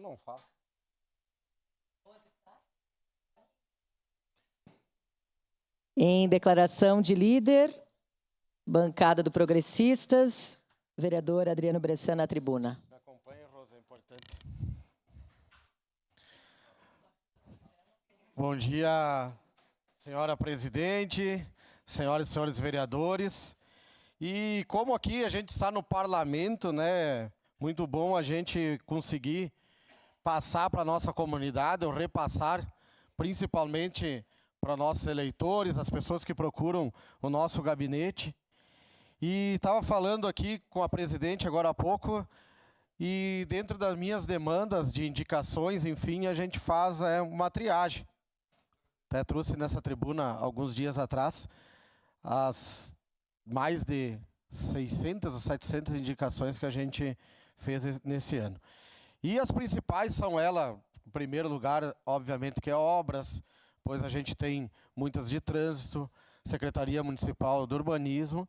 não falo. Em declaração de líder, bancada do Progressistas, vereador Adriano Bressan na tribuna. Me acompanha, Rosa, é importante. Bom dia, senhora presidente, senhoras e senhores vereadores. E como aqui a gente está no parlamento, né? Muito bom a gente conseguir passar para a nossa comunidade, ou repassar, principalmente para nossos eleitores, as pessoas que procuram o nosso gabinete. E estava falando aqui com a presidente agora há pouco, e dentro das minhas demandas de indicações, enfim, a gente faz uma triagem. Até trouxe nessa tribuna, alguns dias atrás, as mais de 600 ou 700 indicações que a gente fez nesse ano. E as principais são em primeiro lugar, obviamente, que é obras, pois a gente tem muitas de trânsito, Secretaria Municipal do Urbanismo,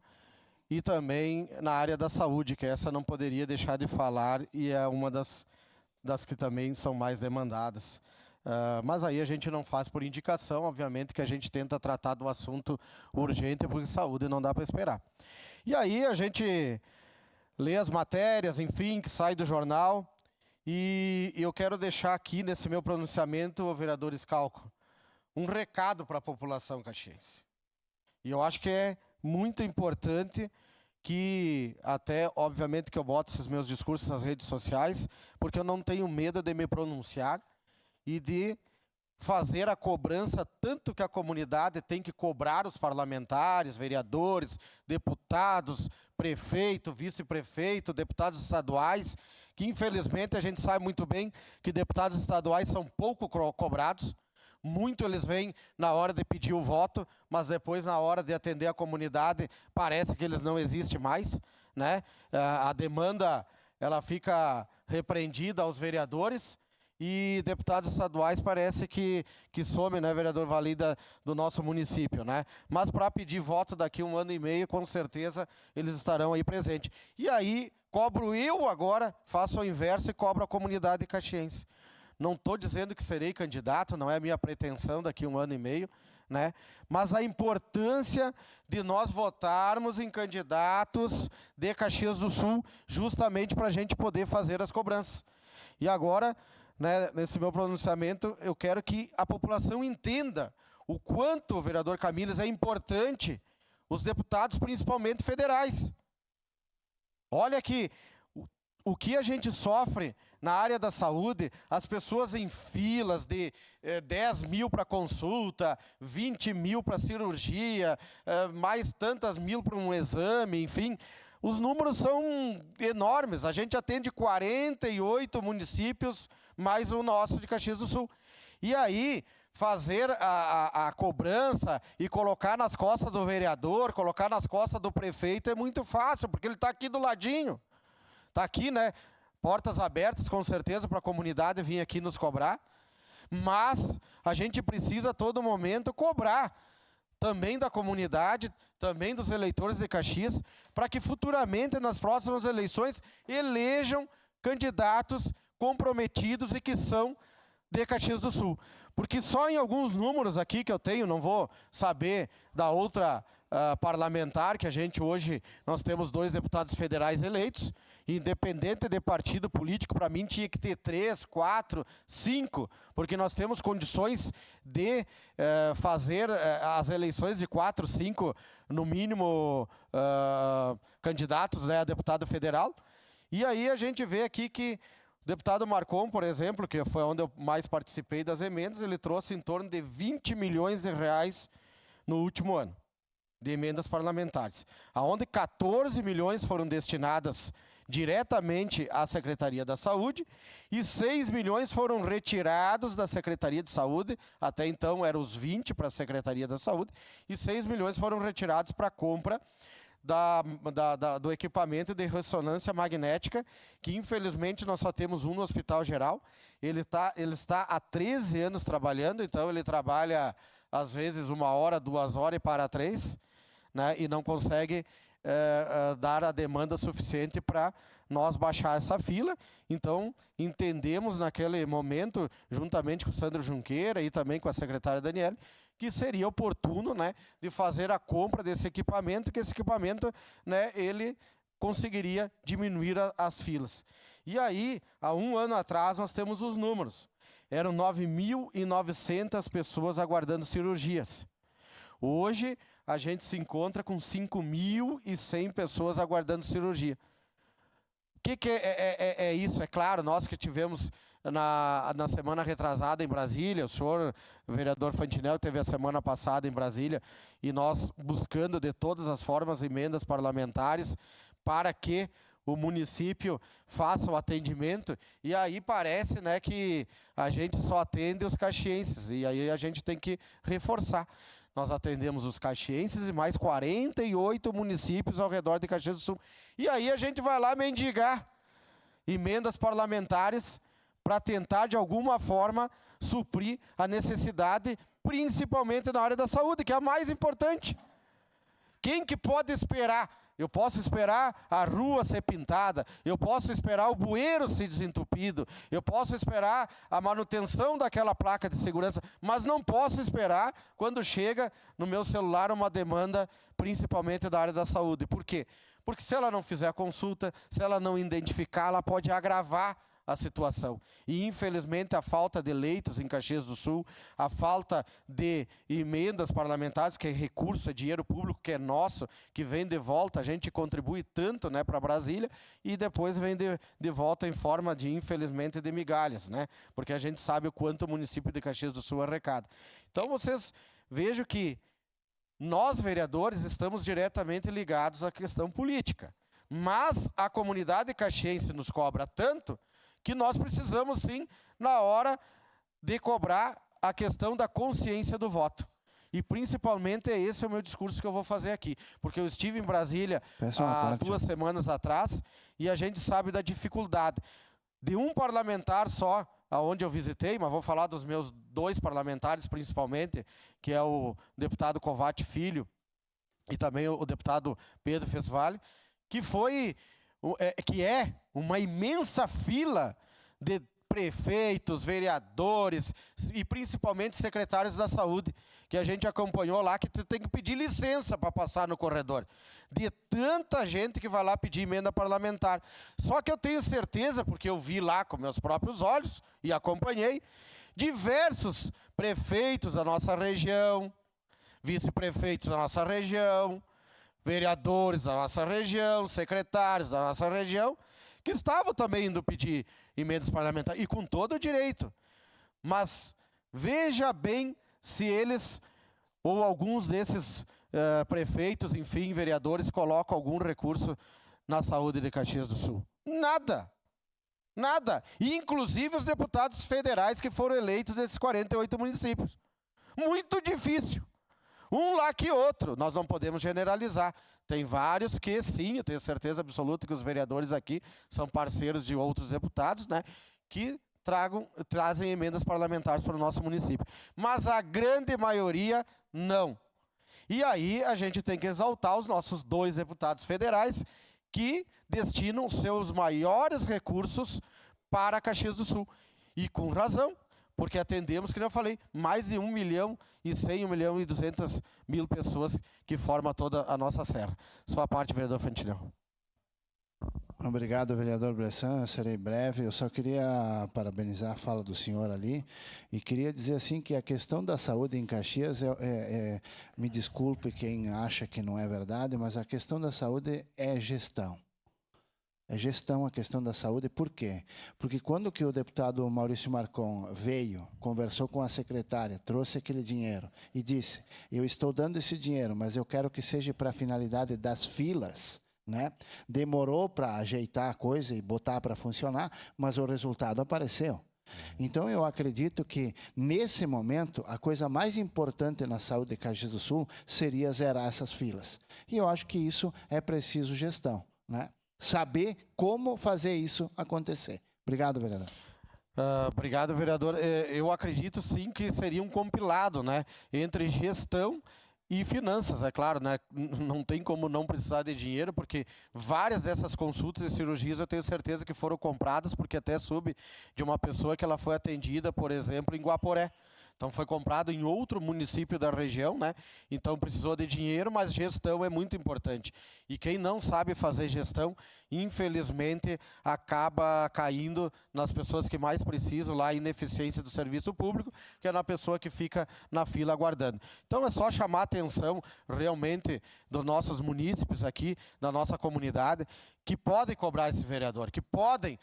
e também na área da saúde, que essa não poderia deixar de falar, e é uma das que também são mais demandadas. Mas aí a gente não faz por indicação, obviamente que a gente tenta tratar do assunto urgente, porque saúde não dá para esperar. E aí a gente lê as matérias, enfim, que sai do jornal, e eu quero deixar aqui nesse meu pronunciamento, vereador Scalco, um recado para a população caxiense. E eu acho que é muito importante que até, obviamente, que eu boto esses meus discursos nas redes sociais, porque eu não tenho medo de me pronunciar e de fazer a cobrança, tanto que a comunidade tem que cobrar os parlamentares, vereadores, deputados, prefeito, vice-prefeito, deputados estaduais, que infelizmente a gente sabe muito bem que deputados estaduais são pouco cobrados. Muito eles vêm na hora de pedir o voto, mas depois na hora de atender a comunidade parece que eles não existem mais, né? A demanda ela fica repreendida aos vereadores e deputados estaduais parece que some, né, vereador Valida, do nosso município, né? Mas para pedir voto daqui a 1 ano e meio, com certeza eles estarão aí presentes. E aí cobro eu agora, faço o inverso e cobro a comunidade caxiense. Não estou dizendo que serei candidato, não é a minha pretensão daqui a 1 ano e meio, né? Mas a importância de nós votarmos em candidatos de Caxias do Sul, justamente para a gente poder fazer as cobranças. E agora, né, nesse meu pronunciamento, eu quero que a população entenda o quanto, vereador Camilo, é importante os deputados, principalmente federais. Olha que o que a gente sofre na área da saúde, as pessoas em filas de 10 mil para consulta, 20 mil para cirurgia, mais tantas mil para um exame, enfim, os números são enormes. A gente atende 48 municípios, mais o nosso de Caxias do Sul. E aí, fazer a cobrança e colocar nas costas do vereador, colocar nas costas do prefeito é muito fácil, porque ele está aqui do ladinho. Está aqui, né? Portas abertas, com certeza, para a comunidade vir aqui nos cobrar. Mas a gente precisa, a todo momento, cobrar também da comunidade, também dos eleitores de Caxias, para que futuramente, nas próximas eleições, elejam candidatos comprometidos e que são de Caxias do Sul. Porque só em alguns números aqui que eu tenho, não vou saber da outra parlamentar, que a gente hoje, nós temos 2 deputados federais eleitos, independente de partido político, para mim tinha que ter 3, 4, 5, porque nós temos condições de fazer as eleições de 4, 5, no mínimo, candidatos, né, a deputado federal. E aí a gente vê aqui que o deputado Marcon, por exemplo, que foi onde eu mais participei das emendas, ele trouxe em torno de 20 milhões de reais no último ano de emendas parlamentares, aonde 14 milhões foram destinadas diretamente à Secretaria da Saúde e 6 milhões foram retirados da Secretaria de Saúde, até então eram os 20 para a Secretaria da Saúde, e 6 milhões foram retirados para a compra do equipamento de ressonância magnética, que infelizmente nós só temos um no Hospital Geral. Ele está há 13 anos trabalhando, então ele trabalha às vezes 1 hora, 2 horas e para 3, né, e não consegue dar a demanda suficiente para nós baixar essa fila. Então, entendemos naquele momento, juntamente com o Sandro Junqueira e também com a secretária Daniele, que seria oportuno, né, de fazer a compra desse equipamento, que esse equipamento, né, ele conseguiria diminuir as filas. E aí, há um ano atrás, nós temos os números. Eram 9.900 pessoas aguardando cirurgias. Hoje, a gente se encontra com 5.100 pessoas aguardando cirurgia. O que é isso? É claro, nós que tivemos na semana retrasada em Brasília, o senhor, o vereador Fantinel, teve a semana passada em Brasília, e nós buscando de todas as formas emendas parlamentares para que o município faça o atendimento, e aí parece, né, que a gente só atende os caxienses, e aí a gente tem que reforçar. Nós atendemos os caxienses e mais 48 municípios ao redor de Caxias do Sul. E aí a gente vai lá mendigar emendas parlamentares para tentar, de alguma forma, suprir a necessidade, principalmente na área da saúde, que é a mais importante. Quem que pode esperar? Eu posso esperar a rua ser pintada, eu posso esperar o bueiro ser desentupido, eu posso esperar a manutenção daquela placa de segurança, mas não posso esperar quando chega no meu celular uma demanda, principalmente da área da saúde. Por quê? Porque se ela não fizer a consulta, se ela não identificar, ela pode agravar a situação. E, infelizmente, a falta de leitos em Caxias do Sul, a falta de emendas parlamentares, que é recurso, é dinheiro público, que é nosso, que vem de volta, a gente contribui tanto, né, para Brasília, e depois vem de volta em forma de, infelizmente, de migalhas, né, porque a gente sabe o quanto o município de Caxias do Sul arrecada. Então, vocês vejam que nós, vereadores, estamos diretamente ligados à questão política, mas a comunidade caxiense nos cobra tanto que nós precisamos, sim, na hora de cobrar a questão da consciência do voto. E, principalmente, esse é o meu discurso que eu vou fazer aqui. Porque eu estive em Brasília há 2 semanas atrás e a gente sabe da dificuldade. De um parlamentar só, aonde eu visitei, mas vou falar dos meus 2 parlamentares, principalmente, que é o deputado Covatti Filho e também o deputado Pedro Fesvalho, que é uma imensa fila de prefeitos, vereadores e principalmente secretários da saúde, que a gente acompanhou lá, que tem que pedir licença para passar no corredor. De tanta gente que vai lá pedir emenda parlamentar. Só que eu tenho certeza, porque eu vi lá com meus próprios olhos e acompanhei, diversos prefeitos da nossa região, vice-prefeitos da nossa região, vereadores da nossa região, secretários da nossa região, que estavam também indo pedir emendas parlamentares, e com todo o direito. Mas veja bem se eles, ou alguns desses prefeitos, enfim, vereadores, colocam algum recurso na saúde de Caxias do Sul. Nada. Nada. E inclusive os deputados federais que foram eleitos desses 48 municípios. Muito difícil. Um lá que outro, nós não podemos generalizar. Tem vários que sim, eu tenho certeza absoluta que os vereadores aqui são parceiros de outros deputados, né, que trazem emendas parlamentares para o nosso município. Mas a grande maioria, não. E aí a gente tem que exaltar os nossos 2 deputados federais que destinam seus maiores recursos para Caxias do Sul. E com razão. Porque atendemos, como eu falei, mais de 1.100.000, 1.200.000 pessoas que formam toda a nossa serra. Sua parte, vereador Fantinel. Obrigado, vereador Bressan. Eu serei breve. Eu só queria parabenizar a fala do senhor ali e queria dizer assim que a questão da saúde em Caxias, me desculpe quem acha que não é verdade, mas a questão da saúde é gestão. É gestão a questão da saúde. Por quê? Porque quando que o deputado Maurício Marcon veio, conversou com a secretária, trouxe aquele dinheiro e disse, eu estou dando esse dinheiro, mas eu quero que seja para a finalidade das filas, né? Demorou para ajeitar a coisa e botar para funcionar, mas o resultado apareceu. Então, eu acredito que, nesse momento, a coisa mais importante na saúde de Caxias do Sul seria zerar essas filas. E eu acho que isso é preciso gestão, né? Saber como fazer isso acontecer. Obrigado, vereador. Obrigado, vereador. Eu acredito, sim, que seria um compilado, né, entre gestão E finanças, é claro, né? Não tem como não precisar de dinheiro, porque várias dessas consultas e cirurgias eu tenho certeza que foram compradas, porque até soube de uma pessoa que ela foi atendida, por exemplo, em Guaporé. Então foi comprado em outro município da região, né? Então precisou de dinheiro, mas gestão é muito importante. E quem não sabe fazer gestão, infelizmente, acaba caindo nas pessoas que mais precisam, lá a ineficiência do serviço público, que é na pessoa que fica na fila aguardando. Então é só chamar a atenção realmente dos nossos munícipes aqui, da nossa comunidade, que podem cobrar esse vereador, que podem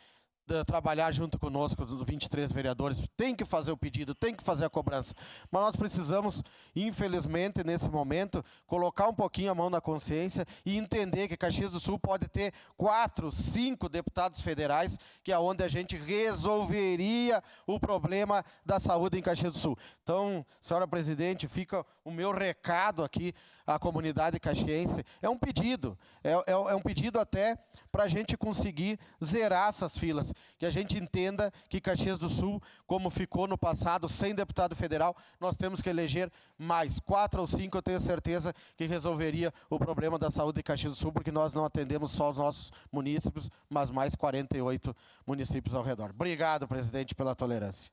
trabalhar junto conosco, dos 23 vereadores, tem que fazer o pedido, tem que fazer a cobrança. Mas nós precisamos, infelizmente, nesse momento, colocar um pouquinho a mão na consciência e entender que Caxias do Sul pode ter 4, 5 deputados federais, que é onde a gente resolveria o problema da saúde em Caxias do Sul. Então, senhora presidente, fica o meu recado aqui à comunidade caxiense. É um pedido, é um pedido até para a gente conseguir zerar essas filas, que a gente entenda que Caxias do Sul, como ficou no passado, sem deputado federal, nós temos que eleger mais 4 ou 5, eu tenho certeza que resolveria o problema da saúde em Caxias do Sul, porque nós não atendemos só os nossos munícipes, mas mais 48 municípios ao redor. Obrigado, presidente, pela tolerância.